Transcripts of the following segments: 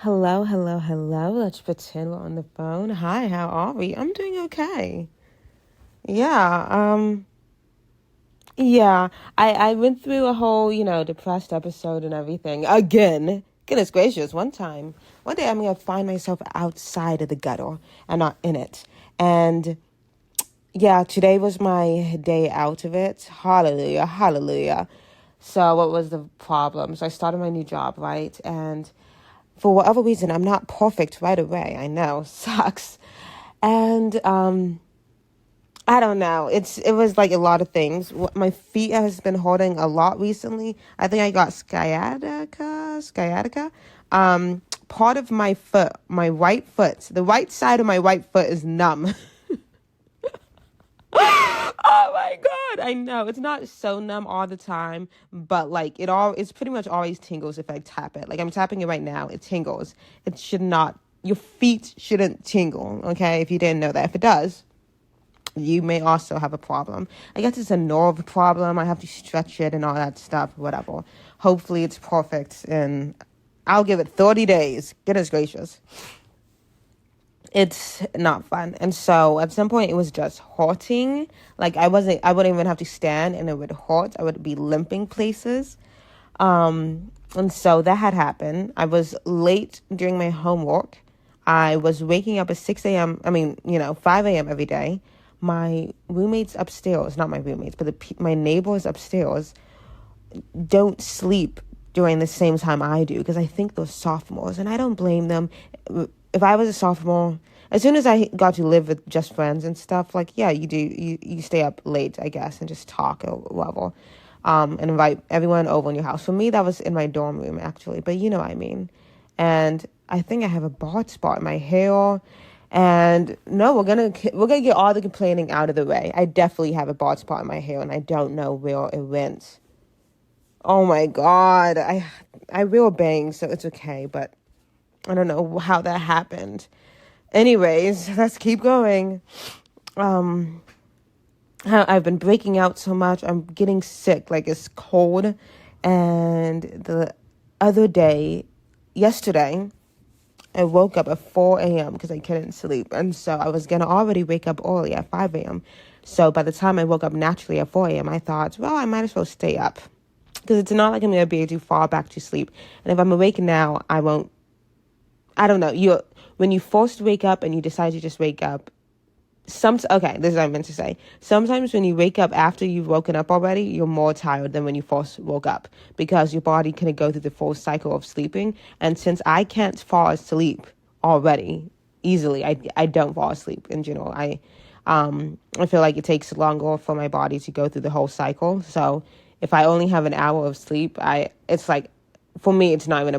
Hello, hello, hello. Let's pretend we're on the phone. Hi, how are we? I'm doing okay. Yeah, yeah. I went through a whole, depressed episode and everything. Again. Goodness gracious, one day I'm gonna find myself outside of the gutter and not in it. And yeah, today was my day out of it. Hallelujah, hallelujah. So what was the problem? So I started my new job, right? And for whatever reason, I'm not perfect right away. I know, sucks. And I don't know. It was like a lot of things. My feet has been hurting a lot recently. I think I got sciatica. Part of my foot, my right foot, the right side of my right foot is numb. Oh my god, I know it's not so numb all the time, but like it's pretty much always tingles if I tap it. Like I'm tapping it right now, it tingles. It should not. Your feet shouldn't tingle. Okay, if you didn't know that. If it does, you may also have a problem. I guess it's a nerve problem. I have to stretch it and all that stuff. Whatever. Hopefully it's perfect, and I'll give it 30 days. Goodness gracious. It's not fun. And so at some point it was just hurting. Like I wouldn't even have to stand and it would hurt. I would be limping places. And so that had happened. I was late during my homework. I was waking up at 6 a.m. 5 a.m. every day. My roommates upstairs, not my roommates, but my neighbors upstairs don't sleep during the same time I do because I think they're sophomores, and I don't blame them. If I was a sophomore, as soon as I got to live with just friends and stuff, like, yeah, you do, you stay up late, I guess, and just talk or whatever, and invite everyone over in your house. For me, that was in my dorm room, actually, but you know what I mean. And I think I have a bald spot in my hair, and no, we're gonna get all the complaining out of the way. I definitely have a bald spot in my hair, and I don't know where it went. Oh my god, I will bang, so it's okay, but I don't know how that happened. Anyways, let's keep going. I've been breaking out so much. I'm getting sick, like it's cold. And the other day, yesterday, I woke up at 4 a.m. because I couldn't sleep. And so I was going to already wake up early at 5 a.m. So by the time I woke up naturally at 4 a.m., I thought, well, I might as well stay up. Because it's not like I'm going to be able to fall back to sleep. And if I'm awake now, I don't know. When you first wake up and you decide to just wake up, okay, this is what I meant to say. Sometimes when you wake up after you've woken up already, you're more tired than when you first woke up because your body couldn't go through the full cycle of sleeping. And since I can't fall asleep already easily, I don't fall asleep in general. I feel like it takes longer for my body to go through the whole cycle. So if I only have an hour of sleep, it's like, for me, there's not even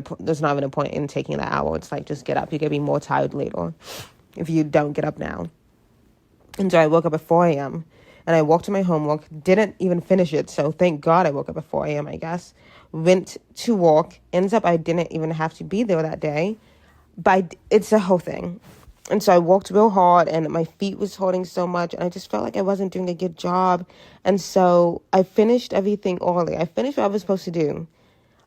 a point in taking that hour. It's like, just get up. You're going to be more tired later if you don't get up now. And so I woke up at 4 a.m. and I walked to my homework, didn't even finish it. So thank God I woke up at 4 a.m., I guess. Went to work. Ends up I didn't even have to be there that day. But it's a whole thing. And so I worked real hard and my feet was hurting so much. And I just felt like I wasn't doing a good job. And so I finished everything early. I finished what I was supposed to do.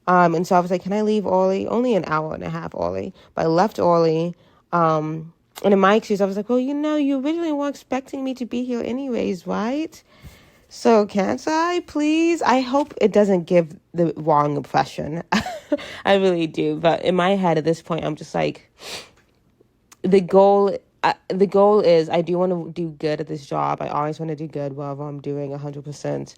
And so I was like, can I leave early? Only an hour and a half early. But I left early. And in my excuse, I was like, well, you originally were expecting me to be here anyways, right? So can't I, please? I hope it doesn't give the wrong impression. I really do. But in my head at this point, I'm just like, the goal is I do want to do good at this job. I always want to do good wherever I'm doing 100%.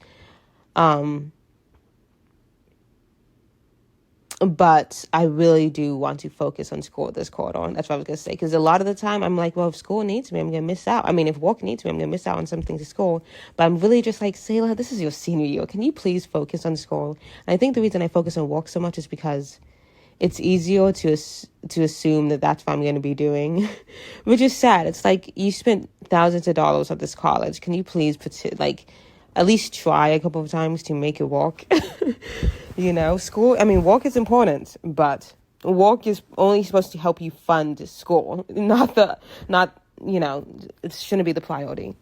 But I really do want to focus on school this quarter. And that's what I was going to say. Because a lot of the time, I'm like, well, if school needs me, I'm going to miss out. I mean, if work needs me, I'm going to miss out on some things at school. But I'm really just like, Sayla, this is your senior year. Can you please focus on school? And I think the reason I focus on work so much is because it's easier to assume that that's what I'm going to be doing. Which is sad. It's like, you spent thousands of dollars at this college. Can you please at least try a couple of times to make it work? Work is important, but work is only supposed to help you fund school, it shouldn't be the priority.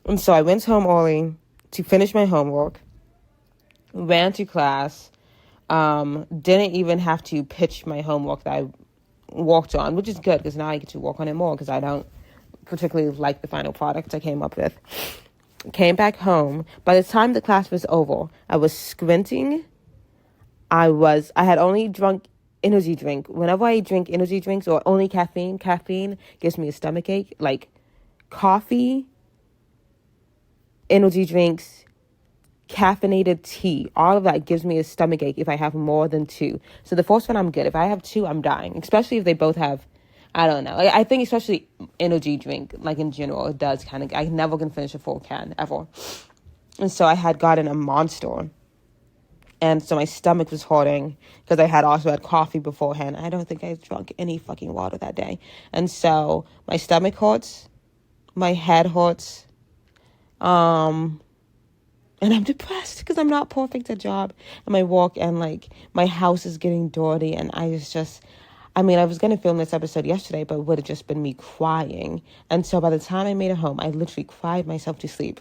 And so I went home early to finish my homework, ran to class, didn't even have to pitch my homework that I walked on, which is good because now I get to work on it more because I don't particularly like the final product I came up with. Came back home. By the time the class was over, I was squinting. I had only drunk energy drink. Whenever I drink energy drinks or only caffeine gives me a stomach ache. Like coffee, energy drinks, caffeinated tea, all of that gives me a stomach ache if I have more than 2. So the first one I'm good. If I have 2, I'm dying. Especially if they both have, I don't know. I think especially energy drink, like in general, it does kind of, I never can finish a full can ever. And so I had gotten a Monster. And so my stomach was hurting because I had also had coffee beforehand. I don't think I drunk any fucking water that day. And so my stomach hurts, my head hurts, and I'm depressed because I'm not perfect at job and my work, and like my house is getting dirty, and I was going to film this episode yesterday, but it would have just been me crying. And so by the time I made it home, I literally cried myself to sleep.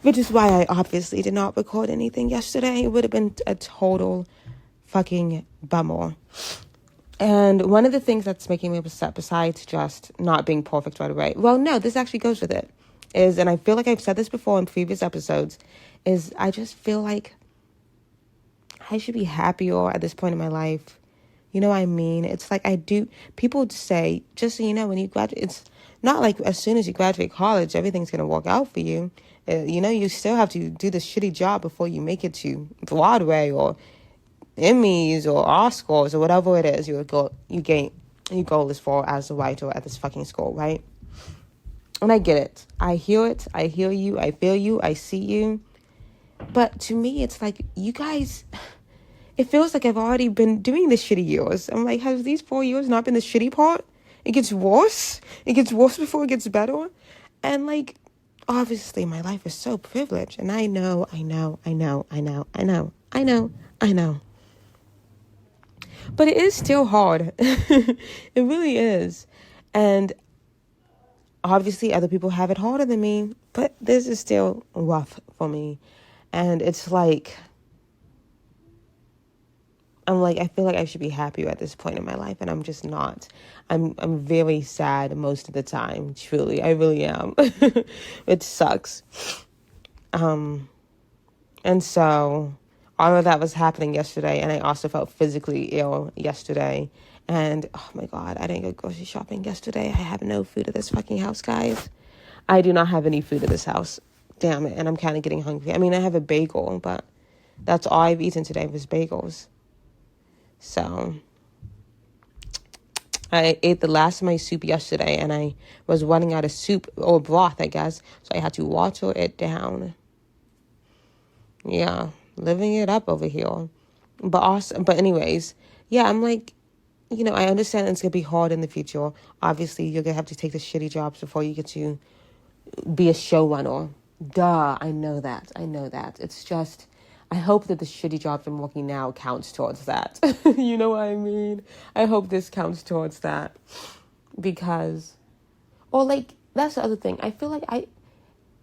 Which is why I obviously did not record anything yesterday. It would have been a total fucking bummer. And one of the things that's making me upset, besides just not being perfect right away, well, no, this actually goes with it, is, and I feel like I've said this before in previous episodes, is I just feel like I should be happier at this point in my life. You know what I mean? It's like people say, just so you know, when you graduate, it's not like as soon as you graduate college, everything's going to work out for you. You still have to do this shitty job before you make it to Broadway or Emmys or Oscars or whatever it is your goal is for as a writer at this fucking school, right? And I get it. I hear it. I hear you. I feel you. I see you. But to me, it's like, you guys, it feels like I've already been doing this shitty years. I'm like, has these 4 years not been the shitty part? It gets worse. It gets worse before it gets better. And like, obviously my life is so privileged. And I know. But it is still hard. It really is. And obviously other people have it harder than me, but this is still rough for me. And it's like, I feel like I should be happier at this point in my life, and I'm just not. I'm very sad most of the time, truly. I really am. It sucks. And so all of that was happening yesterday, and I also felt physically ill yesterday. And oh my God, I didn't go grocery shopping yesterday. I have no food at this fucking house, guys. I do not have any food at this house. Damn it. And I'm kind of getting hungry. I mean, I have a bagel, but that's all I've eaten today was bagels. So I ate the last of my soup yesterday, and I was running out of soup or broth, I guess. So I had to water it down. Yeah, living it up over here. But anyways, yeah, I'm like, I understand it's going to be hard in the future. Obviously, you're going to have to take the shitty jobs before you get to be a showrunner. Duh, I know that. It's just, I hope that the shitty jobs I'm working now counts towards that. You know what I mean? I hope this counts towards that. Because, or like, that's the other thing. I feel like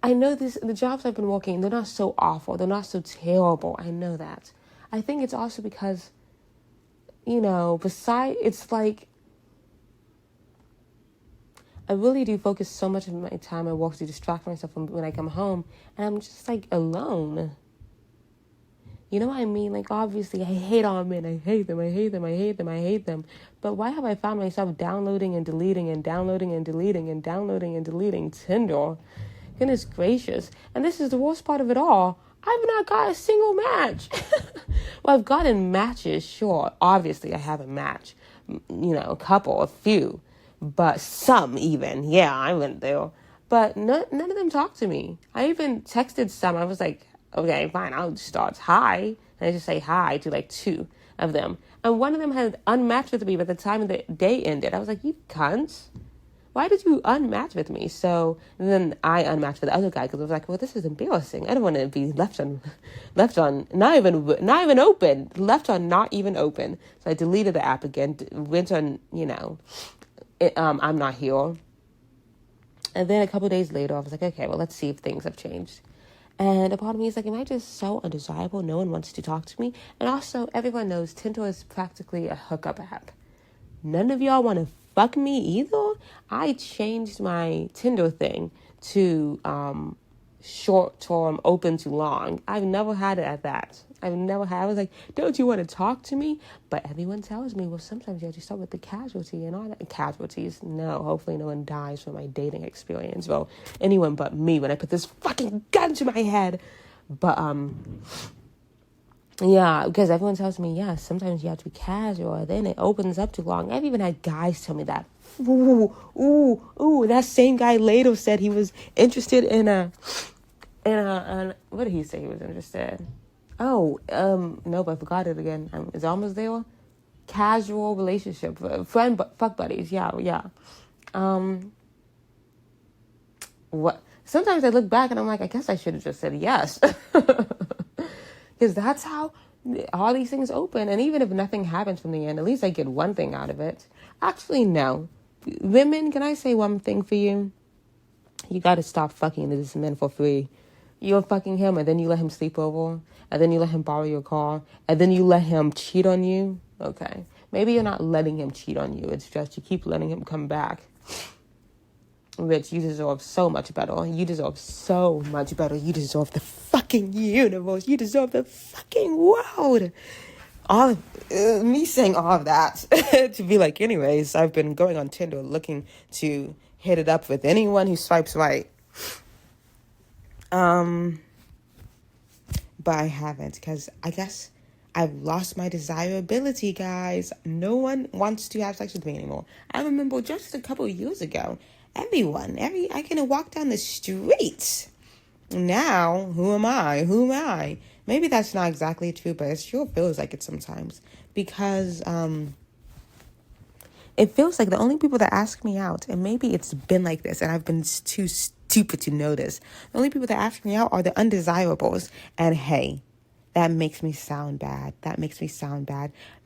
I know the jobs I've been working, they're not so awful. They're not so terrible. I know that. I think it's also because, it's like, I really do focus so much of my time at work to distract myself from when I come home, and I'm just like alone. You know what I mean? Like, obviously, I hate all men. I hate them. But why have I found myself downloading and deleting and downloading and deleting and downloading and deleting Tinder? Goodness gracious. And this is the worst part of it all. I've not got a single match. Well, I've gotten matches, sure. Obviously, I have a match. A couple, a few. But some even. Yeah, I went there. But none of them talked to me. I even texted some. I was like, okay, fine, I'll start hi. And I just say hi to like 2 of them. And one of them had unmatched with me by the time the day ended. I was like, you cunts. Why did you unmatch with me? So then I unmatched with the other guy because I was like, well, this is embarrassing. I don't want to be left on, not even open. So I deleted the app again, went on, I'm not here. And then a couple of days later, I was like, okay, well, let's see if things have changed. And a part of me is like, am I just so undesirable? No one wants to talk to me. And also, everyone knows Tinder is practically a hookup app. None of y'all want to fuck me either. I changed my Tinder thing to short term, open to long. I've never had it at that. I was like, don't you want to talk to me? But everyone tells me, well, sometimes you have to start with the casualty and all that. Casualties, no. Hopefully no one dies from my dating experience. Well, anyone but me when I put this fucking gun to my head. But, yeah, because everyone tells me, yeah, sometimes you have to be casual, then it opens up too long. I've even had guys tell me that. Ooh, that same guy later said he was interested in what did he say he was interested? Oh, nope, I forgot it again. It's almost there. Casual relationship, fuck buddies, yeah. What? Sometimes I look back and I'm like, I guess I should have just said yes. Because that's how all these things open. And even if nothing happens from the end, at least I get one thing out of it. Actually, no. Women, can I say one thing for you? You got to stop fucking this man for free. You're fucking him, and then you let him sleep over, and then you let him borrow your car, and then you let him cheat on you. Okay. Maybe you're not letting him cheat on you. It's just you keep letting him come back. Rich, you deserve so much better. You deserve so much better. You deserve the fucking universe. You deserve the fucking world. All of, me saying all of that to be like, anyways, I've been going on Tinder looking to hit it up with anyone who swipes right. But I haven't, because I guess I've lost my desirability, guys. No one wants to have sex with me anymore. I remember just a couple of years ago, I can walk down the street. Now, who am I? Maybe that's not exactly true, but it sure feels like it sometimes. Because, it feels like the only people that ask me out, and maybe it's been like this, and I've been too stupid to notice. The only people that ask me out are the undesirables. And hey, that makes me sound bad.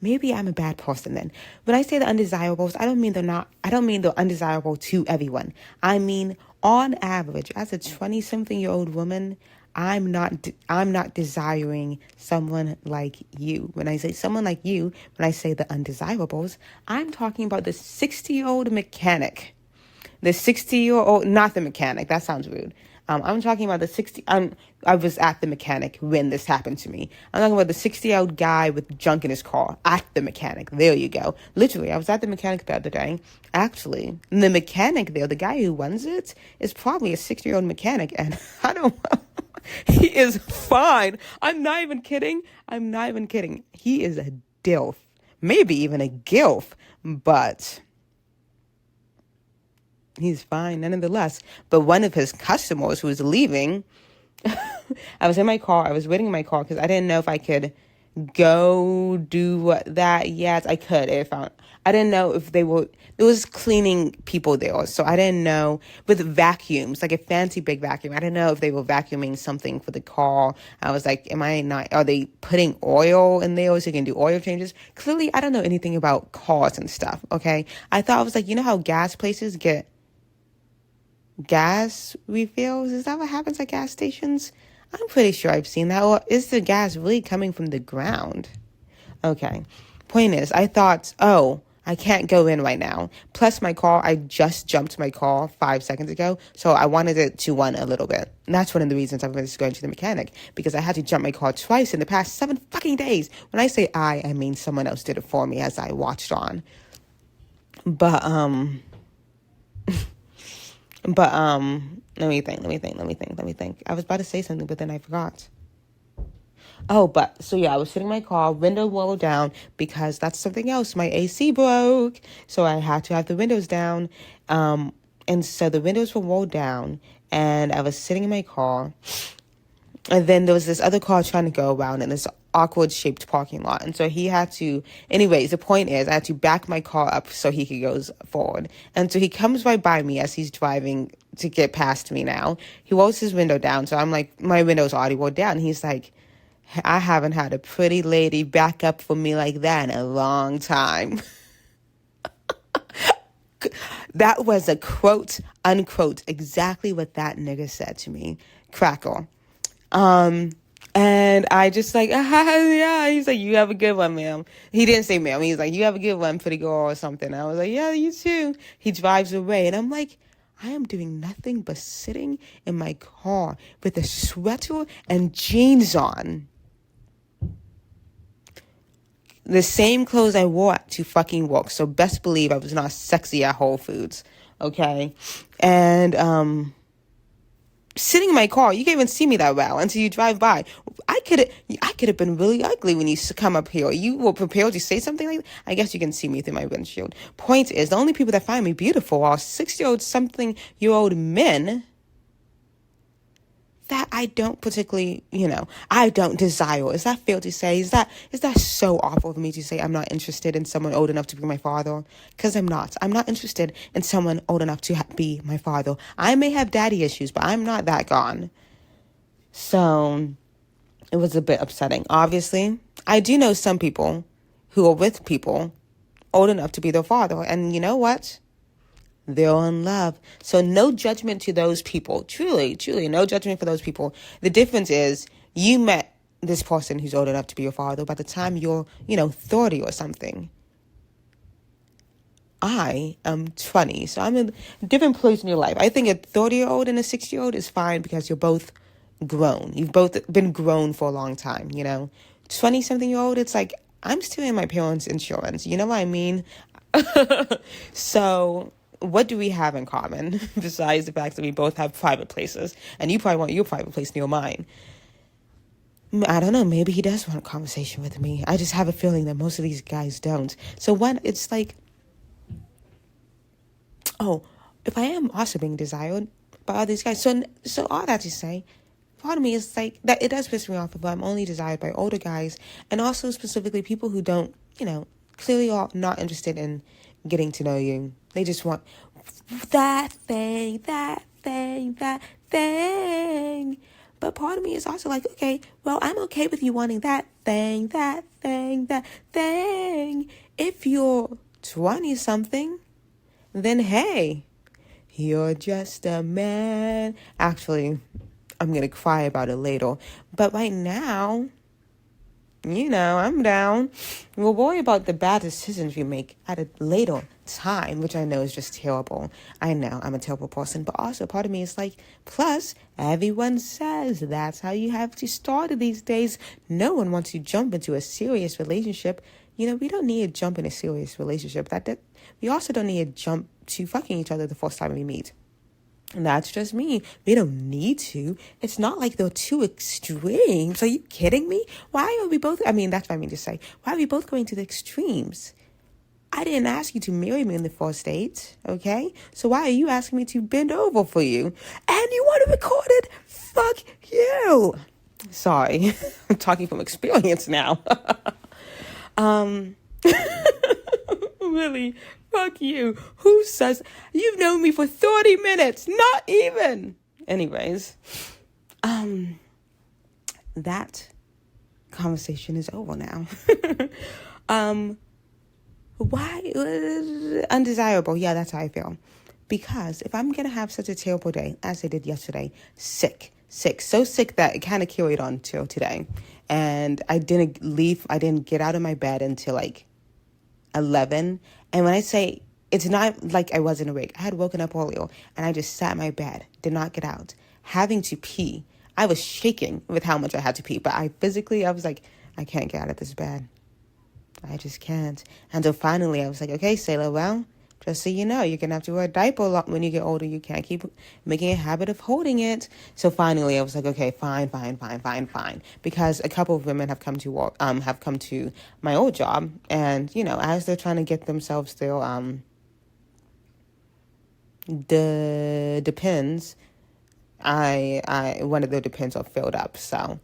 Maybe I'm a bad person then. When I say the undesirables, I don't mean they're undesirable to everyone. I mean, on average, as a 20-something-year-old woman, I'm not desiring someone like you. When I say someone like you, when I say the undesirables, I'm talking about the 60-year-old mechanic. The 60-year-old, not the mechanic. That sounds rude. I'm talking about the 60. I was at the mechanic when this happened to me. I'm talking about the 60-year-old guy with junk in his car at the mechanic. There you go. Literally, I was at the mechanic the other day. Actually, the mechanic there, the guy who runs it, is probably a 60-year-old mechanic, and I don't know. He is fine. I'm not even kidding. He is a dilf, maybe even a gilf, but he's fine nonetheless. But one of his customers who was leaving, I was in my car. I was waiting in my car because I didn't know if I could go do that. Yes, I could. I didn't know if there was cleaning people there. So I didn't know, with vacuums, like a fancy big vacuum. I didn't know if they were vacuuming something for the car. I was like, are they putting oil in there so you can do oil changes? Clearly, I don't know anything about cars and stuff. Okay. I was like, you know how gas places get gas refills? Is that what happens at gas stations? I'm pretty sure I've seen that. Or is the gas really coming from the ground? Okay. Point is, I thought, I can't go in right now. Plus my car, I just jumped my car 5 seconds ago. So I wanted it to run a little bit. And that's one of the reasons I was going to the mechanic. Because I had to jump my car twice in the past 7 fucking days. When I say I mean someone else did it for me as I watched on. But let me think. I was about to say something, but then I forgot. I was sitting in my car, window rolled down, because that's something else. My AC broke, so I had to have the windows down. And so the windows were rolled down, and I was sitting in my car. And then there was this other car trying to go around in this awkward shaped parking lot. And so he had to, anyways, the point is I had to back my car up so he could go forward. And so he comes right by me as he's driving to get past me now. He rolls his window down. So I'm like, my window's already rolled down. He's like, I haven't had a pretty lady back up for me like that in a long time. That was a quote, unquote, exactly what that nigga said to me. Crackle. And I just like, yeah. He's like, you have a good one, ma'am. He didn't say ma'am. He's like, you have a good one, pretty girl, or something. I was like, yeah, you too. He drives away. And I'm like, I am doing nothing but sitting in my car with a sweater and jeans on. The same clothes I wore to fucking work. So best believe I was not sexy at Whole Foods. Okay? And, sitting in my car, you can't even see me that well until you drive by. I could have been really ugly when you come up here. You were prepared to say something like that. I guess you can see me through my windshield. Point is, the only people that find me beautiful are 60-year-old, something-year-old men that I don't particularly, I don't desire. Is that fair to say? Is that so awful for me to say I'm not interested in someone old enough to be my father? Because I'm not. I'm not interested in someone old enough to be my father. I may have daddy issues, but I'm not that gone. So it was a bit upsetting. Obviously, I do know some people who are with people old enough to be their father. And you know what? They're in love. So no judgment to those people. Truly, no judgment for those people. The difference is you met this person who's old enough to be your father by the time you're, 30 or something. I am 20, so I'm in a different place in your life. I think a 30-year-old and a 60-year-old is fine because you're both grown. You've both been grown for a long time, 20-something-year-old, it's like, I'm still in my parents' insurance. You know what I mean? So what do we have in common besides the fact that we both have private places? And you probably want your private place near mine. I don't know. Maybe he does want a conversation with me. I just have a feeling that most of these guys don't. So it's like, if I am also being desired by all these guys. So all that to say, part of me is like, that it does piss me off, but I'm only desired by older guys. And also specifically people who don't, clearly are not interested in getting to know you. They just want that thing. But part of me is also like, okay, well, I'm okay with you wanting that thing. If you're 20-something, then hey, you're just a man. Actually, I'm going to cry about it later. But right now, I'm down. We'll worry about the bad decisions we make at a later time, which I know is just terrible. I know I'm a terrible person, but also part of me is like, plus, everyone says that's how you have to start these days. No one wants to jump into a serious relationship. We don't need to jump in a serious relationship. That we also don't need to jump to fucking each other the first time we meet. And that's just me. We don't need to. It's not like they're too extremes. Are you kidding me? Why are we both, that's what I mean to say. Why are we both going to the extremes? I didn't ask you to marry me in the first date, okay? So why are you asking me to bend over for you? And you want to record it? Fuck you. Sorry. I'm talking from experience now. Really? Fuck you. Who says you've known me for 30 minutes? Not even. Anyways, that conversation is over now. Why undesirable? Yeah, that's how I feel. Because if I'm gonna have such a terrible day as I did yesterday, sick, so sick that it kind of carried on till today, and I didn't get out of my bed until like 11. And when I say it's not like I wasn't awake, I had woken up earlier and I just sat in my bed, did not get out, having to pee. I was shaking with how much I had to pee, but I was like, I can't get out of this bed. I just can't. And so finally I was like, okay, Sailor, well, just so you know, you're going to have to wear a diaper a lot when you get older. You can't keep making a habit of holding it. So finally I was like, okay, fine. Because a couple of women have come to work, have come to my old job. And, as they're trying to get themselves their, the depends, one of their depends are filled up. So,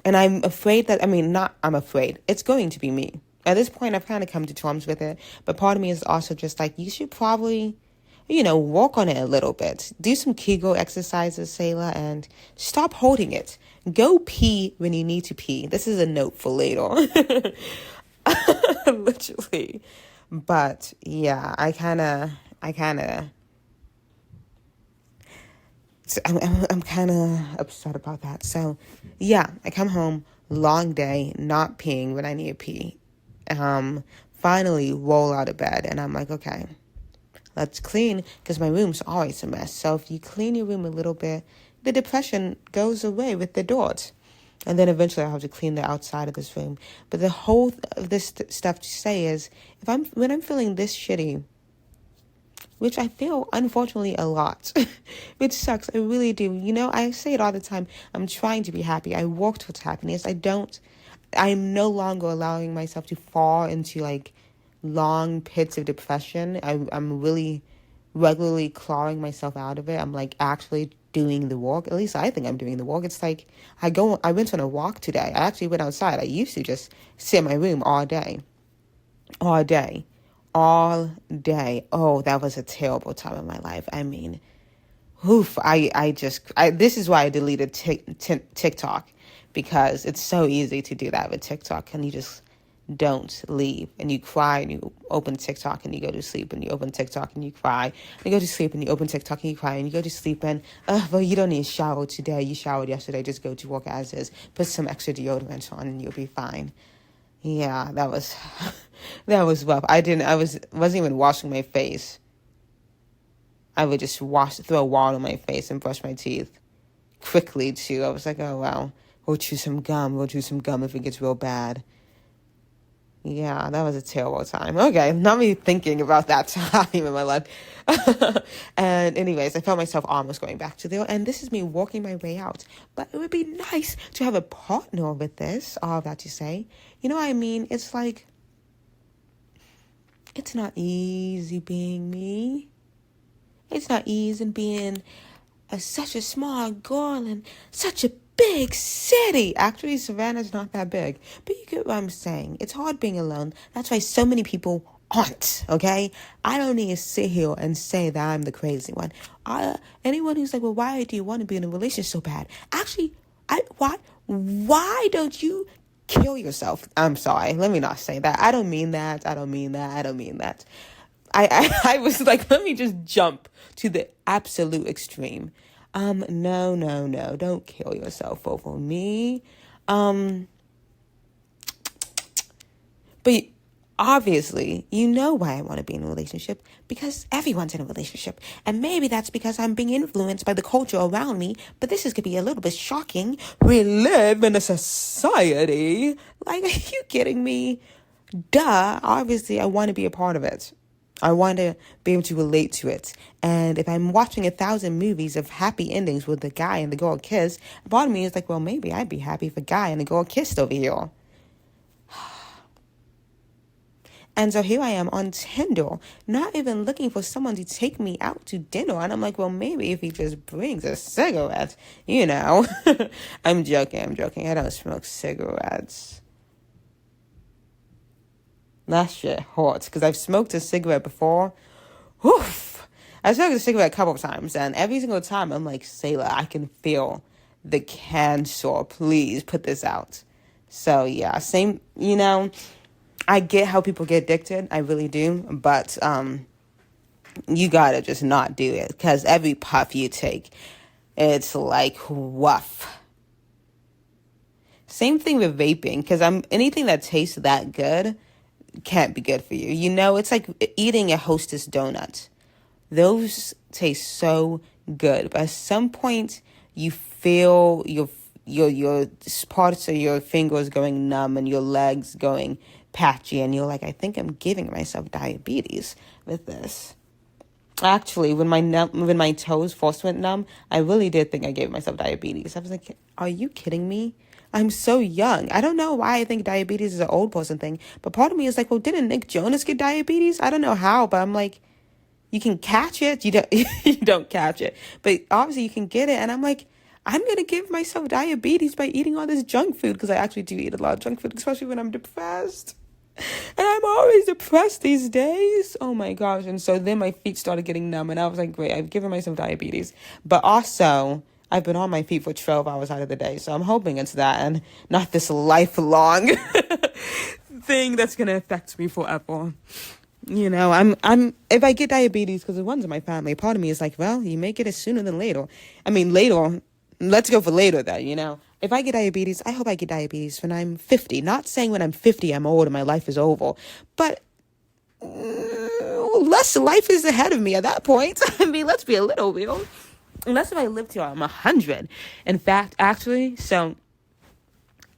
and I'm afraid that, I'm afraid. It's going to be me. At this point, I've kind of come to terms with it. But part of me is also just like, you should probably, work on it a little bit. Do some Kegel exercises, Sailor, and stop holding it. Go pee when you need to pee. This is a note for later. Literally. But, yeah, I kind of... I'm kind of upset about that. So, yeah, I come home, long day, not peeing when I need to pee. Finally roll out of bed, and I'm like, okay, let's clean, because my room's always a mess. So if you clean your room a little bit, the depression goes away with the doors. And then eventually I'll have to clean the outside of this room. But the whole of this stuff to say is, when I'm feeling this shitty, which I feel, unfortunately, a lot, which sucks, I really do. I say it all the time. I'm trying to be happy. I work towards happiness. I'm no longer allowing myself to fall into, like, long pits of depression. I'm really regularly clawing myself out of it. I'm, like, actually doing the walk. At least I think I'm doing the walk. It's like I went on a walk today. I actually went outside. I used to just sit in my room all day. All day. Oh, that was a terrible time in my life. I mean, oof. This is why I deleted TikTok, because it's so easy to do that with TikTok, and you just don't leave, and you cry, and you open TikTok, and you go to sleep, and you open TikTok, and you cry, and you go to sleep, and you open TikTok, and you cry, and you go to sleep, and well, you don't need to shower today. You showered yesterday. Just go to work as is. Put some extra deodorant on, and you'll be fine. Yeah, that was rough. Wasn't even washing my face. I would just throw water on my face and brush my teeth quickly too. I was like, oh wow, we'll chew some gum if it gets real bad. Yeah, that was a terrible time. Okay, not me thinking about that time in my life. And anyways, I felt myself almost going back to there. And this is me working my way out. But it would be nice to have a partner with this, all that to say. You know what I mean? It's like, it's not easy being me. It's not easy being such a small girl in such a big city. Actually, Savannah's not that big. But you get what I'm saying. It's hard being alone. That's why so many people aren't, okay? I don't need to sit here and say that I'm the crazy one. Anyone who's like, well, why do you want to be in a relationship so bad? Actually, why don't you kill yourself? I'm sorry. Let me not say that. I don't mean that. I was like, let me just jump to the absolute extreme. No, don't kill yourself over me. But obviously, you know why I want to be in a relationship, because everyone's in a relationship. And maybe that's because I'm being influenced by the culture around me, but this is going to be a little bit shocking. We live in a society. Like, are you kidding me? Duh. Obviously, I want to be a part of it. I want to be able to relate to it. And if I'm watching 1,000 movies of happy endings with the guy and the girl kiss, part of me is like, well, maybe I'd be happy if a guy and a girl kissed over here. And so here I am on Tinder, not even looking for someone to take me out to dinner. And I'm like, well, maybe if he just brings a cigarette, I'm joking. I don't smoke cigarettes. That shit hurts, because I've smoked a cigarette before. Oof. I smoked a cigarette a couple of times, and every single time I'm like, Sailor, I can feel the cancer. Please put this out. So yeah, same, I get how people get addicted. I really do. But you gotta just not do it, because every puff you take, it's like woof. Same thing with vaping, because anything that tastes that good can't be good for you. It's like eating a Hostess donut. Those taste so good, but at some point you feel your parts of your fingers going numb and your legs going patchy, and you're like, I think I'm giving myself diabetes with this. Actually, when my toes first went numb, I really did think I gave myself diabetes. I was like, are you kidding me? I'm so young. I don't know why I think diabetes is an old person thing, but part of me is like, well, didn't Nick Jonas get diabetes? I don't know how, but I'm like, you can catch it. You don't catch it, but obviously you can get it. And I'm like, I'm going to give myself diabetes by eating all this junk food, because I actually do eat a lot of junk food, especially when I'm depressed. And I'm always depressed these days. Oh my gosh. And so then my feet started getting numb, and I was like, great, I've given myself diabetes. But also, I've been on my feet for 12 hours out of the day. So I'm hoping it's that and not this lifelong thing that's going to affect me forever. You know, if I get diabetes, because it runs in my family, part of me is like, well, you may get it sooner than later. I mean, later, let's go for later then, you know. If I get diabetes, I hope I get diabetes when I'm 50. Not saying when I'm 50, I'm old and my life is over. But less life is ahead of me at that point. I mean, let's be a little real. Unless if I live till I'm 100. In fact, actually, so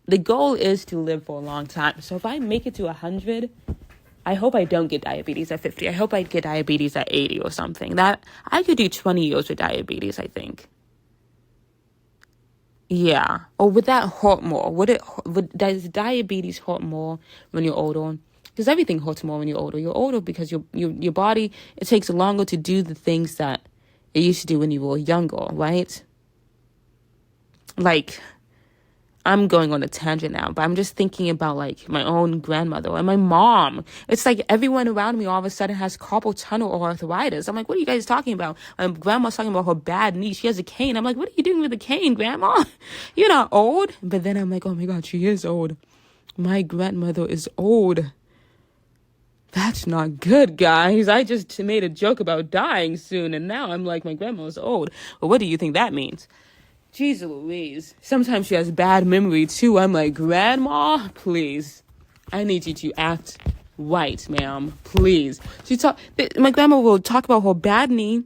the goal is to live for a long time. So if I make it to 100, I hope I don't get diabetes at 50. I hope I get diabetes at 80 or something. That I could do 20 years with diabetes, I think. Yeah. Or would that hurt more? Does diabetes hurt more when you're older? Because everything hurts more when you're older. You're older because your body, it takes longer to do the things that it used to do when you were younger, right? Like, I'm going on a tangent now, but I'm just thinking about like my own grandmother and my mom. It's like everyone around me all of a sudden has carpal tunnel or arthritis. I'm like, what are you guys talking about? My grandma's talking about her bad knee. She has a cane. I'm like, what are you doing with a cane, grandma? You're not old. But then I'm like, oh my God, she is old. My grandmother is old. That's not good, guys. I just made a joke about dying soon, and now I'm like, my grandma's old. Well, what do you think that means? Jeez Louise. Sometimes she has bad memory, too. I'm like, Grandma, please. I need you to act right, ma'am. Please. My grandma will talk about her bad knee,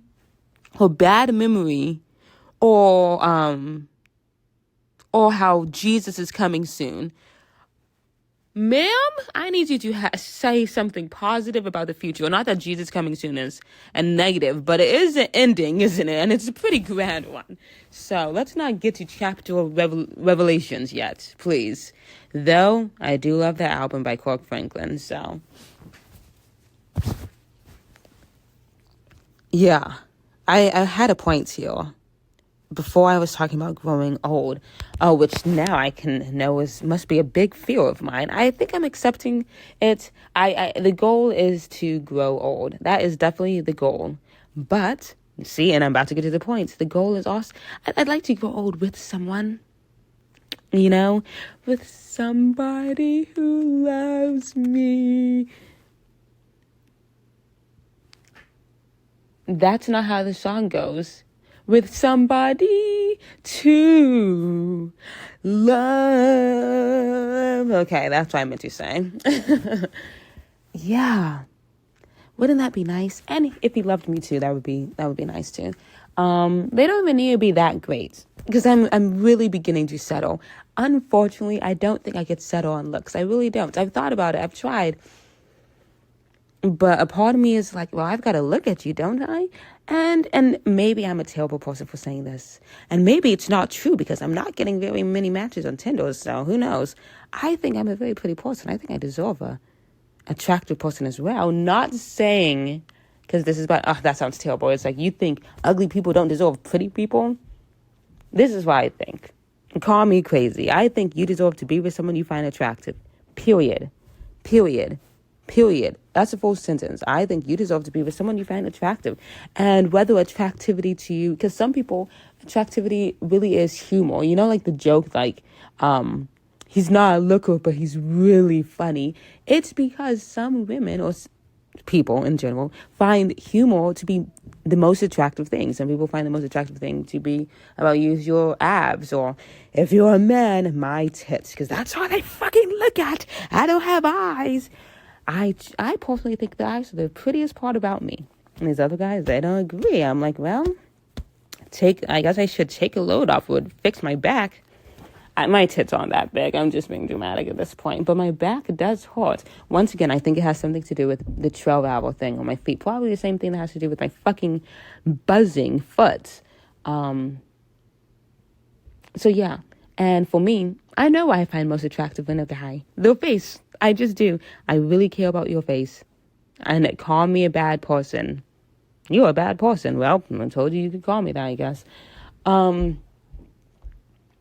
her bad memory, or how Jesus is coming soon. Ma'am, I need you to say something positive about the future. Not that Jesus coming soon is a negative, but it is an ending, isn't it? And it's a pretty grand one. So let's not get to chapter Revelations yet, please. Though I do love that album by Kirk Franklin. So yeah, I had a point here. Before I was talking about growing old, which now I can know must be a big fear of mine. I think I'm accepting it. The goal is to grow old. That is definitely the goal. But see, and I'm about to get to the point. The goal is also I'd like to grow old with someone, you know, with somebody who loves me. That's not how the song goes. With somebody to love. Okay, that's what I meant to say. Yeah. Wouldn't that be nice? And if he loved me too, that would be nice too. They don't even need to be that great. Because I'm really beginning to settle. Unfortunately, I don't think I could settle on looks. I really don't. I've thought about it. I've tried. But a part of me is like, well, I've got to look at you, don't I? And maybe I'm a terrible person for saying this. And maybe it's not true because I'm not getting very many matches on Tinder, so who knows? I think I'm a very pretty person. I think I deserve a attractive person as well. Not saying, because this is about, that sounds terrible. It's like you think ugly people don't deserve pretty people. This is what I think. Call me crazy. I think you deserve to be with someone you find attractive. Period. That's a full sentence. I think you deserve to be with someone you find attractive. And whether attractivity to you, because some people, attractivity really is humor. You know, like the joke, like, he's not a looker, but he's really funny. It's because some women or people in general find humor to be the most attractive thing. Some people find the most attractive thing to be about your abs, or if you're a man, my tits, because that's all they fucking look at. I don't have eyes. I personally think the eyes are the prettiest part about me. And these other guys, they don't agree. I'm like, well, I guess I should take a load off. It would fix my back. My tits aren't that big. I'm just being dramatic at this point. But my back does hurt. Once again, I think it has something to do with the 12-hour thing on my feet. Probably the same thing that has to do with my fucking buzzing foot. So yeah. And for me, I know I find most attractive in a guy. Their face. I just do. I really care about your face. And call me a bad person. You're a bad person. Well, I told you could call me that, I guess.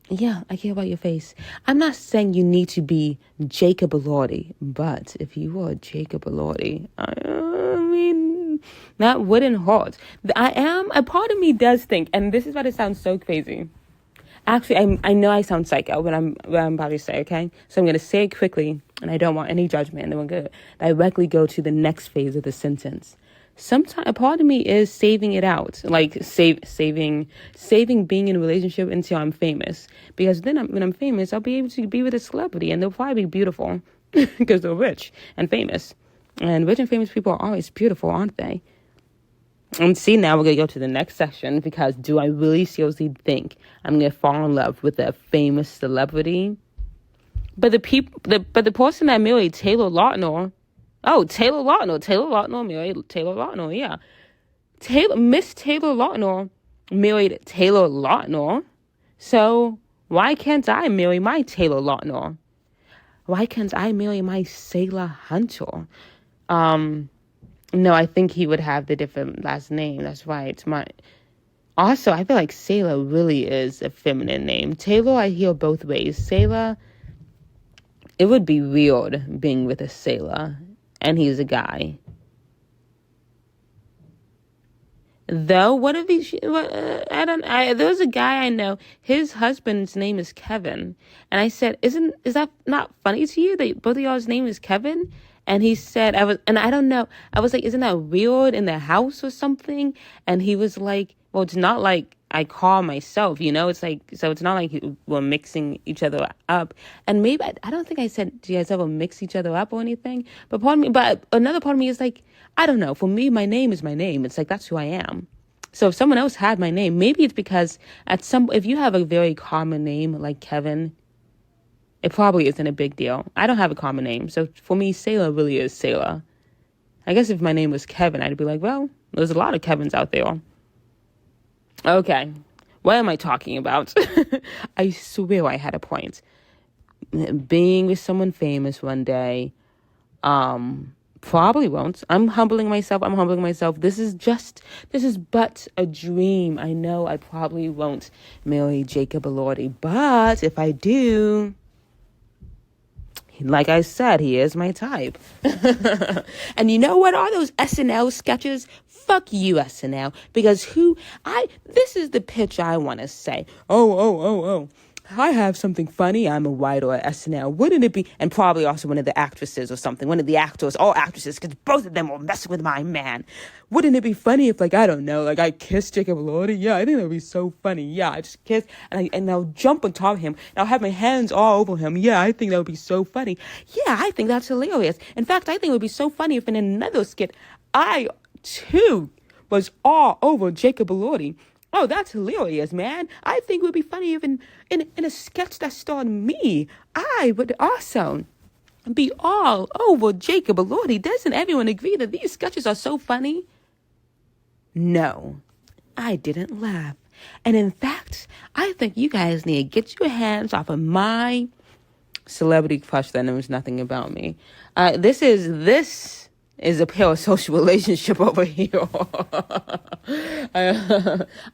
Yeah, I care about your face. I'm not saying you need to be Jacob Elordi, but if you were Jacob Elordi, I mean, that wouldn't hurt. A part of me does think, and this is why it sounds so crazy. Actually, I know I sound psycho when I'm about to say, okay? So I'm going to say it quickly, and I don't want any judgment, and then we're going to directly go to the next phase of the sentence. Sometimes a part of me is saving it out, like saving being in a relationship until I'm famous, because then when I'm famous, I'll be able to be with a celebrity, and they'll probably be beautiful because they're rich and famous, and rich and famous people are always beautiful, aren't they? And see, now we're going to go to the next section, because do I really seriously think I'm going to fall in love with a famous celebrity? But the person that married Taylor Lautner, Taylor Lautner married Taylor Lautner, yeah. Miss Taylor Lautner married Taylor Lautner. So why can't I marry my Taylor Lautner? Why can't I marry my Sailor Hunter? No, I think he would have the different last name. That's right. Also, I feel like Sailor really is a feminine name. Taylor, I hear both ways. Sailor, it would be weird being with a sailor, and he's a guy. Though, what if there's a guy I know, his husband's name is Kevin. And I said, is that not funny to you that both of y'all's name is Kevin? And he said, I don't know. I was like, isn't that weird in the house or something? And he was like, well, it's not like I call myself, it's like, so it's not like we're mixing each other up. And maybe, I don't think I said, do you guys ever mix each other up or anything? But another part of me is like, I don't know. For me, my name is my name. It's like, that's who I am. So if someone else had my name, maybe it's because if you have a very common name like Kevin, it probably isn't a big deal. I don't have a common name. So for me, Sailor really is Sailor. I guess if my name was Kevin, I'd be like, well, there's a lot of Kevins out there. Okay. What am I talking about? I swear I had a point. Being with someone famous one day, probably won't. I'm humbling myself. This is but a dream. I know I probably won't marry Jacob Elordi, but if I do, like I said, he is my type. And you know what are those SNL sketches? Fuck you, SNL. Because this is the pitch I want to say. Oh. I have something funny. I'm a writer at SNL. Wouldn't it be? And probably also one of the actresses or something. One of the actors, all actresses, because both of them were messing with my man. Wouldn't it be funny if, I don't know, I kissed Jacob Elordi? Yeah, I think that would be so funny. Yeah, I just kiss and I'll jump on top of him. And I'll have my hands all over him. Yeah, I think that would be so funny. Yeah, I think that's hilarious. In fact, I think it would be so funny if in another skit, I, too, was all over Jacob Elordi. Oh, that's hilarious, man. I think it would be funny if in a sketch that starred me, I would also be all over Jacob Elordi. Doesn't everyone agree that these sketches are so funny? No, I didn't laugh. And in fact, I think you guys need to get your hands off of my celebrity crush that knows nothing about me. This is a parasocial relationship over here.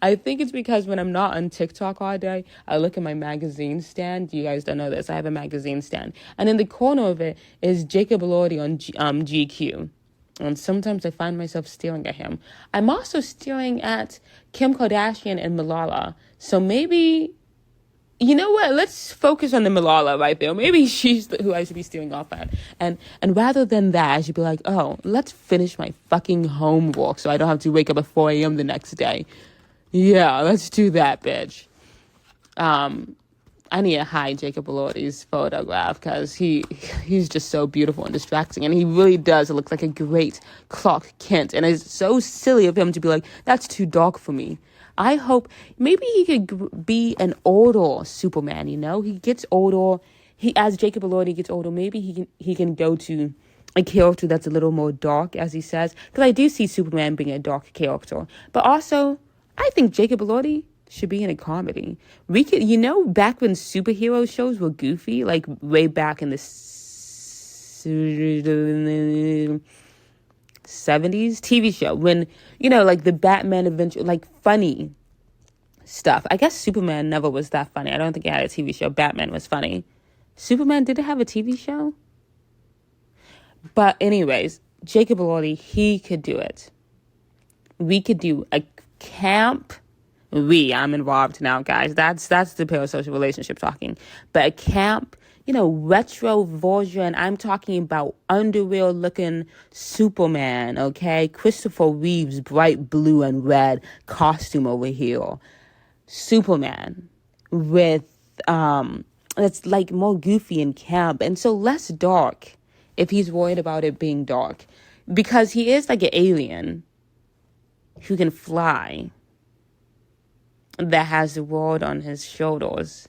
I think it's because when I'm not on TikTok all day, I look at my magazine stand. You guys don't know this. I have a magazine stand. And in the corner of it is Jacob Elordi on GQ. And sometimes I find myself staring at him. I'm also staring at Kim Kardashian and Malala. So maybe, you know what? Let's focus on the Malala right there. Maybe she's who I should be staring off at. And rather than that, I should be like, oh, let's finish my fucking homework so I don't have to wake up at 4 a.m. the next day. Yeah, let's do that, bitch. I need to hide Jacob Elordi's photograph because he's just so beautiful and distracting. And he really does look like a great Clark Kent. And it's so silly of him to be like, that's too dark for me. I hope maybe he could be an older Superman, He gets older. As Jacob Elordi gets older, maybe he can go to a character that's a little more dark, as he says. Because I do see Superman being a dark character. But also, I think Jacob Elordi should be in a comedy. We could, back when superhero shows were goofy, like way back in the 70s TV show, when, like the Batman adventure, like funny stuff. I guess Superman never was that funny. I don't think he had a TV show. Batman was funny. Superman, did it have a TV show? But anyways, Jacob Elordi, he could do it. We could do a camp I'm involved now, guys. That's the parasocial relationship talking. But a camp, retro version, I'm talking about underwear looking Superman, okay? Christopher Reeve's bright blue and red costume over here. Superman with that's like more goofy and camp, and so less dark if he's worried about it being dark, because he is like an alien who can fly, that has the world on his shoulders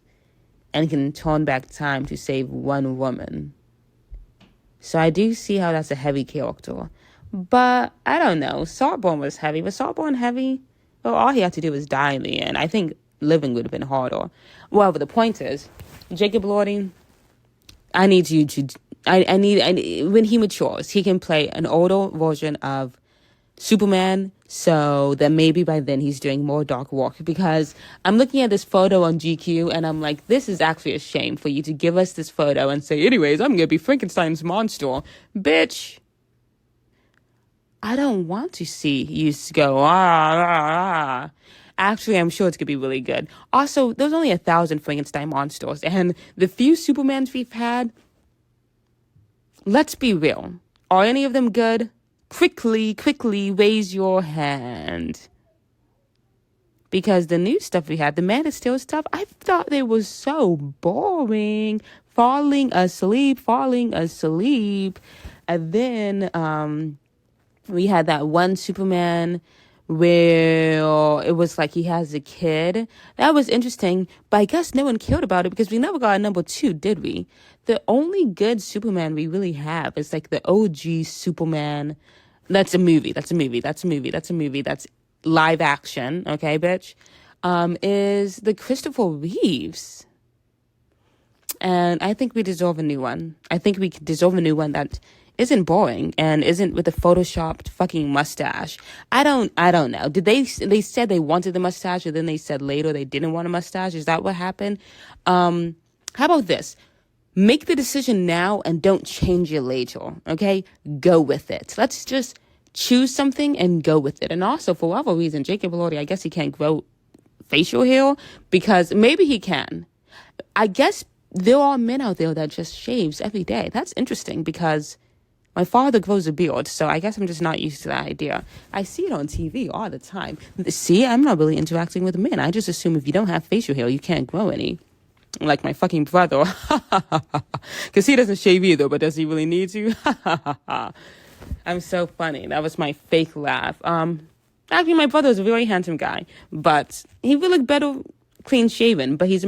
and can turn back time to save one woman. So I do see how that's a heavy character. But I don't know. Saltburn was heavy. Was Saltburn heavy? Well, all he had to do was die in the end. I think living would have been harder. Well, but the point is, Jacob Elordi, I need you to... I need when he matures, he can play an older version of Superman, so that maybe by then he's doing more dark work. Because I'm looking at this photo on GQ and I'm like, this is actually a shame for you to give us this photo and say, anyways, I'm gonna be Frankenstein's monster. Bitch, I don't want to see you go, Actually, I'm sure it's gonna be really good. Also, there's only 1,000 Frankenstein monsters, and the few Supermans we've had, let's be real. Are any of them good? Quickly raise your hand. Because the new stuff we had, the Man of Steel stuff, I thought they were so boring. Falling asleep. And then we had that one Superman where it was like he has a kid. That was interesting, but I guess no one cared about it because we never got a number 2, did we? The only good Superman we really have is like the OG Superman. That's a movie. That's live action, okay, bitch? Is the Christopher Reeves. And I think we deserve a new one. I think we deserve a new one that isn't boring and isn't with a photoshopped fucking mustache. I don't know. They said they wanted the mustache, and then they said later they didn't want a mustache? Is that what happened? How about this? Make the decision now and don't change it later, okay? Go with it. Let's just choose something and go with it. And also, for whatever reason, Jacob Elordi, I guess he can't grow facial hair, because maybe he can. I guess there are men out there that just shaves every day. That's interesting, because my father grows a beard, so I guess I'm just not used to that idea. I see it on TV all the time. See, I'm not really interacting with men. I just assume if you don't have facial hair, you can't grow any. Like my fucking brother. Because he doesn't shave either, but does he really need to? I'm so funny. That was my fake laugh. Actually, my brother is a very handsome guy, but he would look better clean shaven, but he's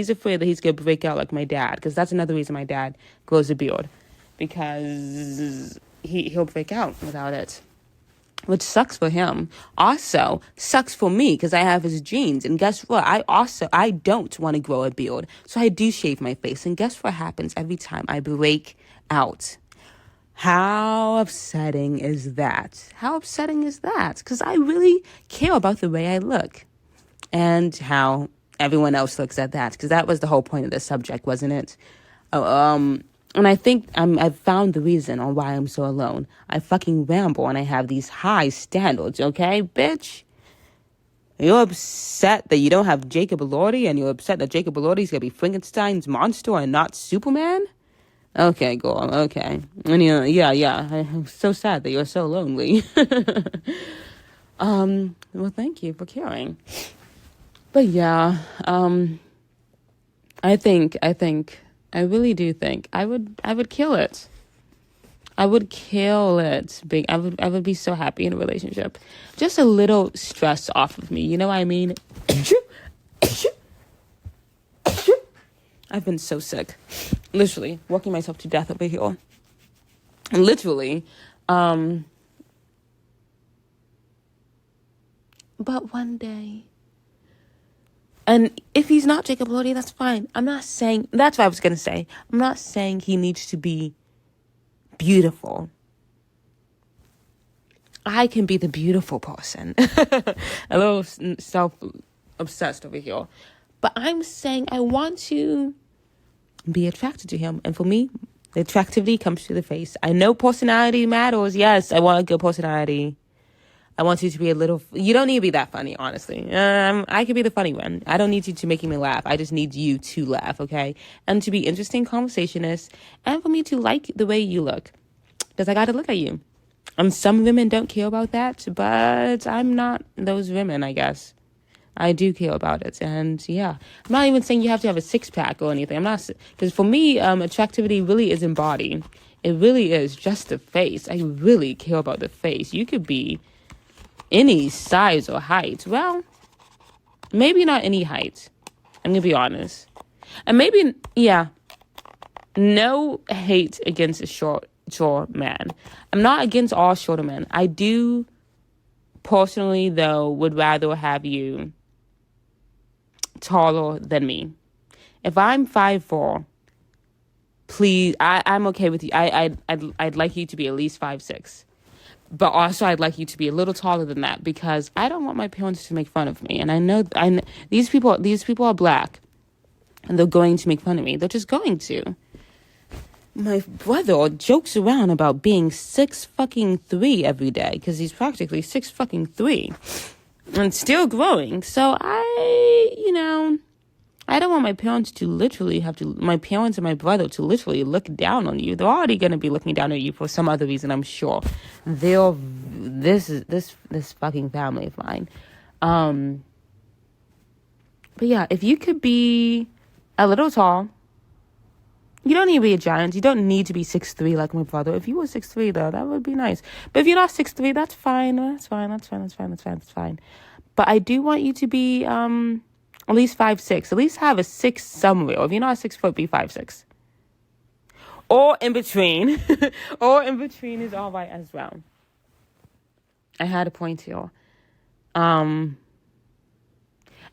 afraid that he's going to break out like my dad, because that's another reason my dad grows a beard. Because he'll break out without it, which sucks for him. Also sucks for me, because I have his genes, and guess what? I don't want to grow a beard, so I do shave my face, and guess what happens every time I break out? How upsetting is that? Because I really care about the way I look and how everyone else looks at that, because that was the whole point of the subject, wasn't it? And I think I've found the reason on why I'm so alone. I fucking ramble and I have these high standards, okay, bitch? You're upset that you don't have Jacob Elordi, and you're upset that Jacob Elordi's gonna be Frankenstein's monster and not Superman? Okay, girl, okay. And yeah. I'm so sad that you're so lonely. Well, thank you for caring. But yeah, I really do think I would kill it. I would kill it. I would be so happy in a relationship. Just a little stress off of me. You know what I mean? I've been so sick. Literally walking myself to death over here. Literally. But one day. And if he's not Jacob Elordi, that's fine. I'm not saying... That's what I was going to say. I'm not saying he needs to be beautiful. I can be the beautiful person. A little self-obsessed over here. But I'm saying I want to be attracted to him. And for me, the attractivity comes through the face. I know personality matters. Yes, I want a good personality. I want you to be a little, you don't need to be that funny, honestly. I could be the funny one. I don't need you to making me laugh. I just need you to laugh, okay? And to be interesting conversationist and for me to like the way you look. Because I got to look at you. Some women don't care about that, but I'm not those women, I guess. I do care about it. And yeah, I'm not even saying you have to have a six-pack or anything. I'm not, because for me, attractivity really is in body. It really is just the face. I really care about the face. You could be any size or height. Well, maybe not any height. I'm going to be honest. And maybe, yeah, no hate against a short man. I'm not against all shorter men. I do personally, though, would rather have you taller than me. If I'm 5'4", please, I'm okay with you. I'd like you to be at least 5'6". But also, I'd like you to be a little taller than that because I don't want my parents to make fun of me. And I know these people are black, and they're going to make fun of me. They're just going to. My brother jokes around about being 6'3" every day because he's practically 6'3" and still growing. So I don't want my parents and my brother to literally look down on you. They're already going to be looking down on you for some other reason, I'm sure. This fucking family of mine. But yeah, if you could be a little tall, you don't need to be a giant. You don't need to be 6'3" like my brother. If you were 6'3", though, that would be nice. But if you're not 6'3", that's fine. That's fine. But I do want you to be at least 5'6". At least have a 6 somewhere. Or if you're not 6 foot, be 5'6". Or in between. Or in between is all right as well. I had a point here. And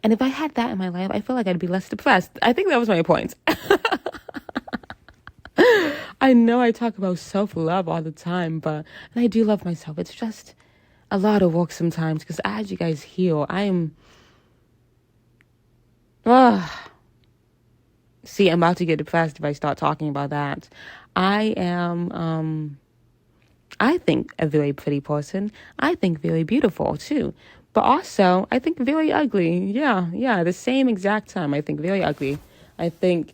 if I had that in my life, I feel like I'd be less depressed. I think that was my point. I know I talk about self-love all the time, and I do love myself. It's just a lot of work sometimes because as you guys hear, I am... See, I'm about to get depressed if I start talking about that. I am, I think a very pretty person. I think very beautiful too. But also, I think very ugly. Yeah, the same exact time. I think very ugly. I think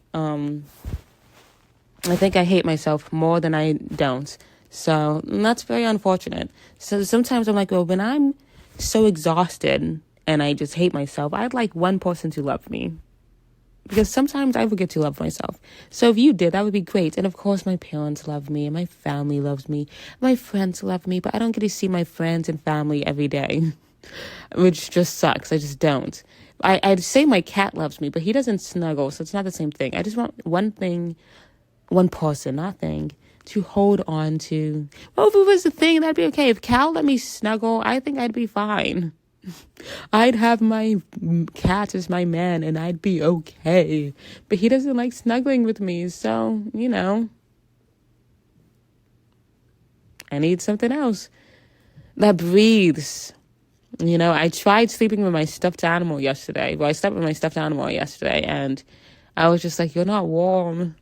I hate myself more than I don't. So that's very unfortunate. So sometimes I'm like, well, when I'm so exhausted and I just hate myself, I'd like one person to love me. Because sometimes I forget to love myself. So if you did, that would be great. And of course, my parents love me and my family loves me. My friends love me, but I don't get to see my friends and family every day, which just sucks. I just don't. I'd say my cat loves me, but he doesn't snuggle, so it's not the same thing. I just want one person, not thing, to hold on to. Well, if it was a thing, that'd be okay. If Cal let me snuggle, I think I'd be fine. I'd have my cat as my man and I'd be okay. But he doesn't like snuggling with me, so, I need something else that breathes. I tried sleeping with my stuffed animal yesterday. Well, I slept with my stuffed animal yesterday and I was just like, you're not warm.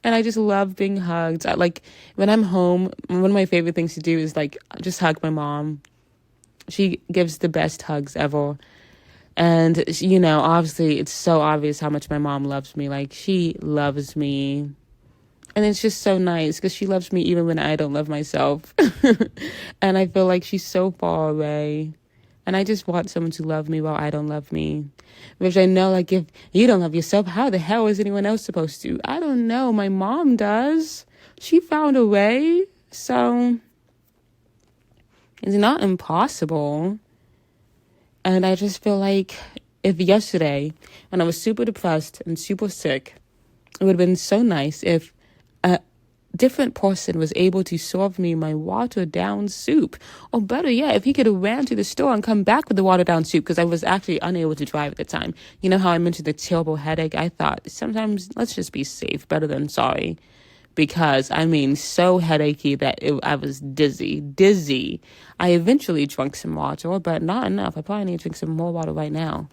And I just love being hugged. When I'm home, one of my favorite things to do is just hug my mom. She gives the best hugs ever. And, obviously it's so obvious how much my mom loves me. She loves me. And it's just so nice because she loves me even when I don't love myself. And I feel like she's so far away. And I just want someone to love me while I don't love me. Which I know, if you don't love yourself, how the hell is anyone else supposed to? I don't know. My mom does. She found a way. So it's not impossible. And I just feel like if yesterday, when I was super depressed and super sick, it would have been so nice if a different person was able to serve me my watered down soup. Or better yet, if he could have ran to the store and come back with the watered down soup, because I was actually unable to drive at the time. You know how I mentioned the terrible headache? I thought sometimes let's just be safe, better than sorry. Because, so headachy that I was dizzy. I eventually drank some water, but not enough. I probably need to drink some more water right now.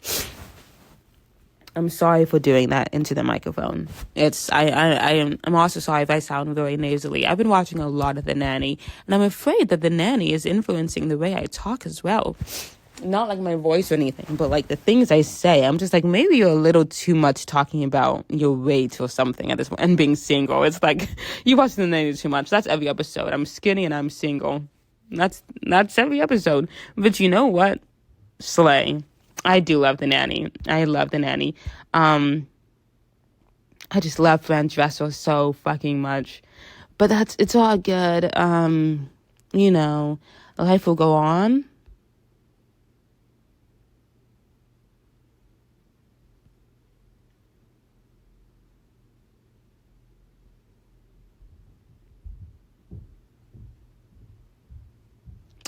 I'm sorry for doing that into the microphone. I'm also sorry if I sound very nasally. I've been watching a lot of The Nanny, and I'm afraid that The Nanny is influencing the way I talk as well. Not like my voice or anything, but like the things I say. I'm just like, maybe you're a little too much talking about your weight or something at this point and being single. It's like, you watch The Nanny too much. That's every episode. I'm skinny and I'm single. That's every episode. But you know what? Slay. I do love The Nanny. I love The Nanny. I just love Fran Dresser so fucking much. But it's all good. You know, life will go on.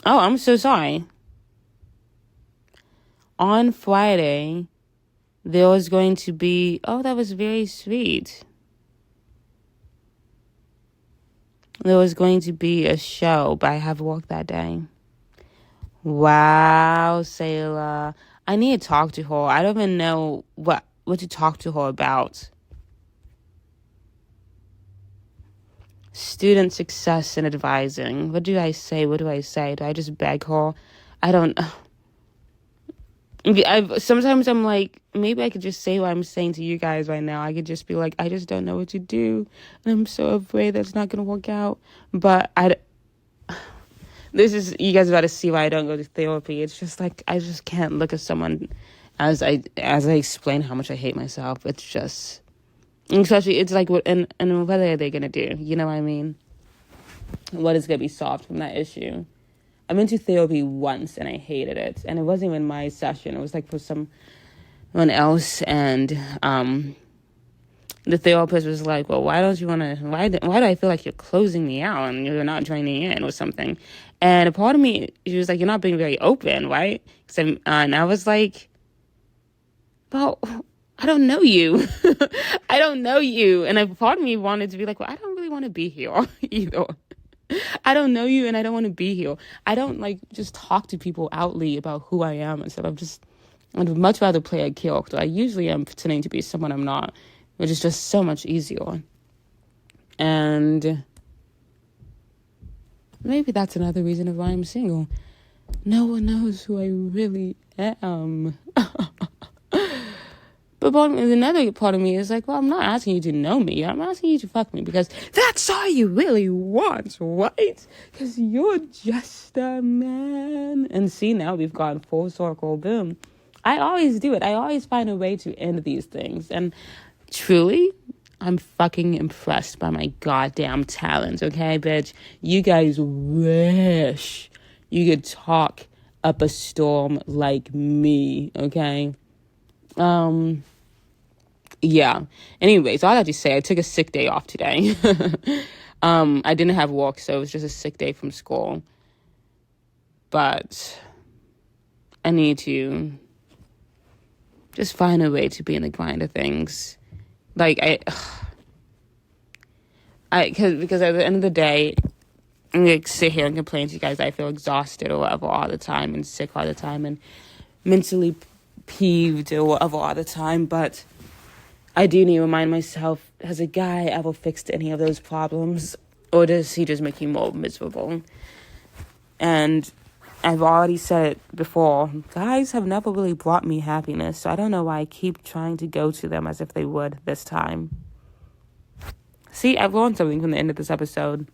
Oh, I'm so sorry. On Friday, there was going to be... Oh, that was very sweet. There was going to be a show, but I have work that day. Wow, Sayla. I need to talk to her. I don't even know what to talk to her about. Student success and advising. What do I say? Do I just beg her? I don't... Sometimes I'm like, maybe I could just say what I'm saying to you guys right now. I could just be like, I just don't know what to do. And I'm so afraid that's not going to work out. But you guys got to see why I don't go to therapy. It's just like, I just can't look at someone as I explain how much I hate myself. It's just, especially, it's like, and what are they going to do? You know what I mean? What is going to be solved from that issue? I went to therapy once and I hated it. And it wasn't even my session. It was like for someone else. And the therapist was like, well, why do I feel like you're closing me out and you're not joining in or something? And a part of me, she was like, you're not being very open, right? And I was like, well, I don't know you. I don't know you. And a part of me wanted to be like, well, I don't really want to be here either. I don't know you and I don't want to be here. I don't like just talk to people outly about who I am and stuff. I'd much rather play a character. I usually am pretending to be someone I'm not, which is just so much easier. And maybe that's another reason of why I'm single. No one knows who I really am. But another part of me is like, well, I'm not asking you to know me. I'm asking you to fuck me because that's all you really want, right? Because you're just a man. And see, now we've gone full circle. Boom. I always do it. I always find a way to end these things. And truly, I'm fucking impressed by my goddamn talent, okay, bitch? You guys wish you could talk up a storm like me, okay? Yeah. Anyways, all I have to say, I took a sick day off today. I didn't have work, so it was just a sick day from school. But I need to just find a way to be in the grind of things. Like, because at the end of the day, I'm going to sit here and complain to you guys I feel exhausted or whatever all the time and sick all the time and mentally peeved or whatever all the time, but I do need to remind myself, has a guy ever fixed any of those problems? Or does he just make you more miserable? And I've already said it before, guys have never really brought me happiness, so I don't know why I keep trying to go to them as if they would this time. See, I've learned something from the end of this episode.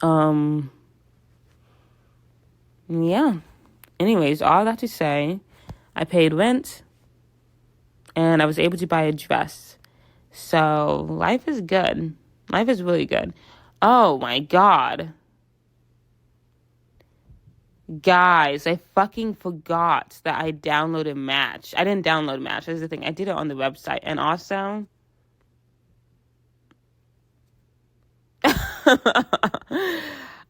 Yeah. Anyways, all that to say, I paid rent, and I was able to buy a dress. So, life is good. Life is really good. Oh, my God. Guys, I fucking forgot that I downloaded Match. I didn't download Match. That's the thing. I did it on the website. And also...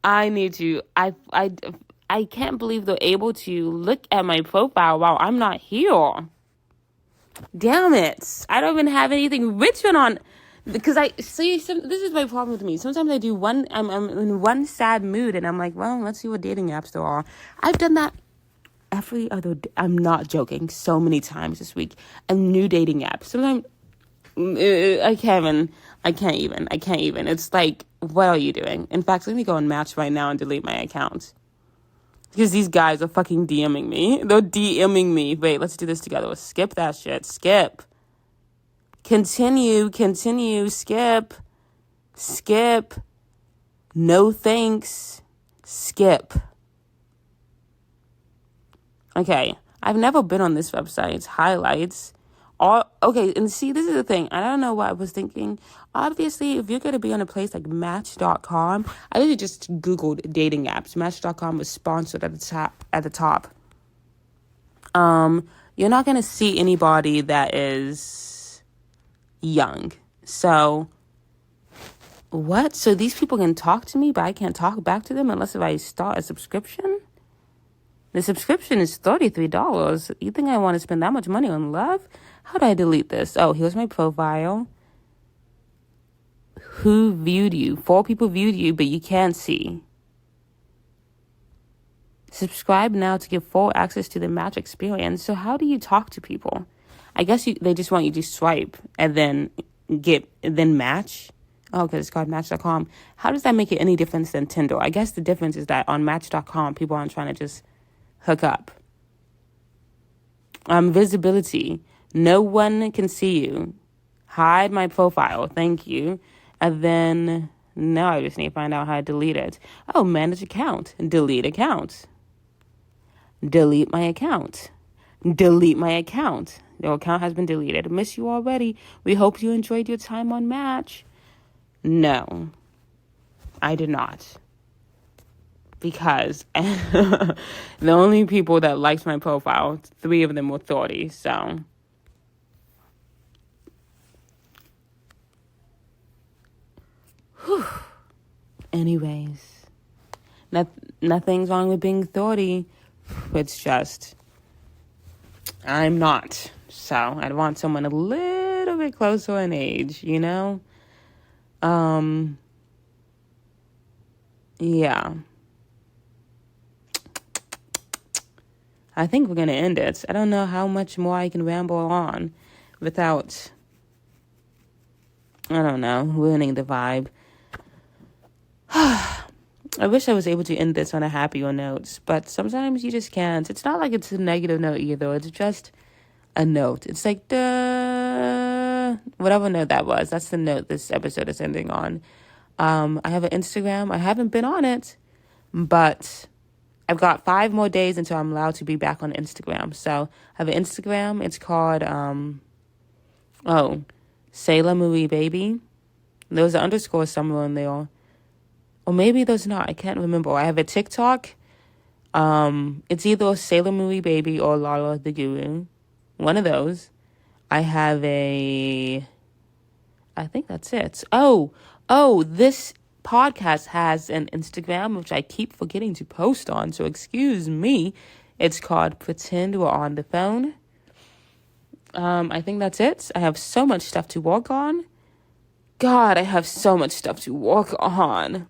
I need to... I can't believe they're able to look at my profile while I'm not here. Damn it. I don't even have anything written on... Because this is my problem with me. Sometimes I do I'm in one sad mood and I'm like, well, let's see what dating apps there are. I've done that I'm not joking, so many times this week, a new dating app. Sometimes I can't even. It's like, what are you doing? In fact, let me go and Match right now and delete my account. Because these guys are fucking DMing me. They're DMing me. Wait, let's do this together. Let's skip that shit. Skip. Continue. Skip. No thanks. Skip. Okay, I've never been on this website. It's highlights. Okay, and see, this is the thing. I don't know what I was thinking. Obviously, if you're going to be on a place like Match.com, I literally just Googled dating apps. Match.com was sponsored at the top. You're not going to see anybody that is young. So, what? So these people can talk to me, but I can't talk back to them unless if I start a subscription? The subscription is $33. You think I want to spend that much money on love? How do I delete this? Oh, here's my profile. Who viewed you? 4 people viewed you, but you can't see. Subscribe now to get full access to the Match experience. So how do you talk to people? I guess they just want you to swipe and then match. Oh, because it's called Match.com. How does that make it any difference than Tinder? I guess the difference is that on Match.com, people aren't trying to just hook up. Visibility. No one can see you. Hide my profile. Thank you. And then now I just need to find out how to delete it. Oh, manage account. Delete account. Delete my account. Delete my account. Your account has been deleted. Miss you already. We hope you enjoyed your time on Match. No, I did not. Because the only people that liked my profile, 3 of them were 30, so. Whew. Anyways, nothing's wrong with being 30. It's just, I'm not. So I'd want someone a little bit closer in age, you know? Yeah. I think we're going to end it. I don't know how much more I can ramble on without, I don't know, ruining the vibe. I wish I was able to end this on a happier note, but sometimes you just can't. It's not like it's a negative note either. It's just a note. It's like, duh, whatever note that was. That's the note this episode is ending on. I have an Instagram. I haven't been on it, but I've got 5 more days until I'm allowed to be back on Instagram. So I have an Instagram. It's called, Sailor Marie Baby. There's an underscore somewhere in there. Or maybe there's not. I can't remember. I have a TikTok. It's either Sailor Marie Baby or Lala the Guru. One of those. I have I think that's it. Oh, this podcast has an Instagram, which I keep forgetting to post on. So excuse me. It's called Pretend We're on the Phone. I think that's it. I have so much stuff to work on. God, I have so much stuff to work on.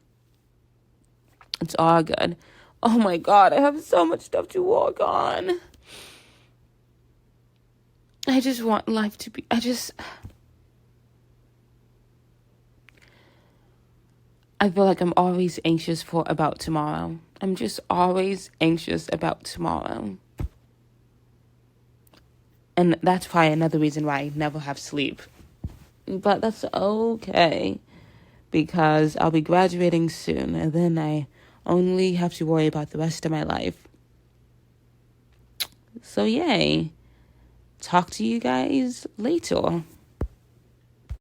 It's all good. Oh my God, I have so much stuff to work on. I just want life to be, I feel like I'm always anxious about tomorrow. I'm just always anxious about tomorrow. And that's probably another reason why I never have sleep. But that's okay. Because I'll be graduating soon. And then I only have to worry about the rest of my life. So yay. Talk to you guys later.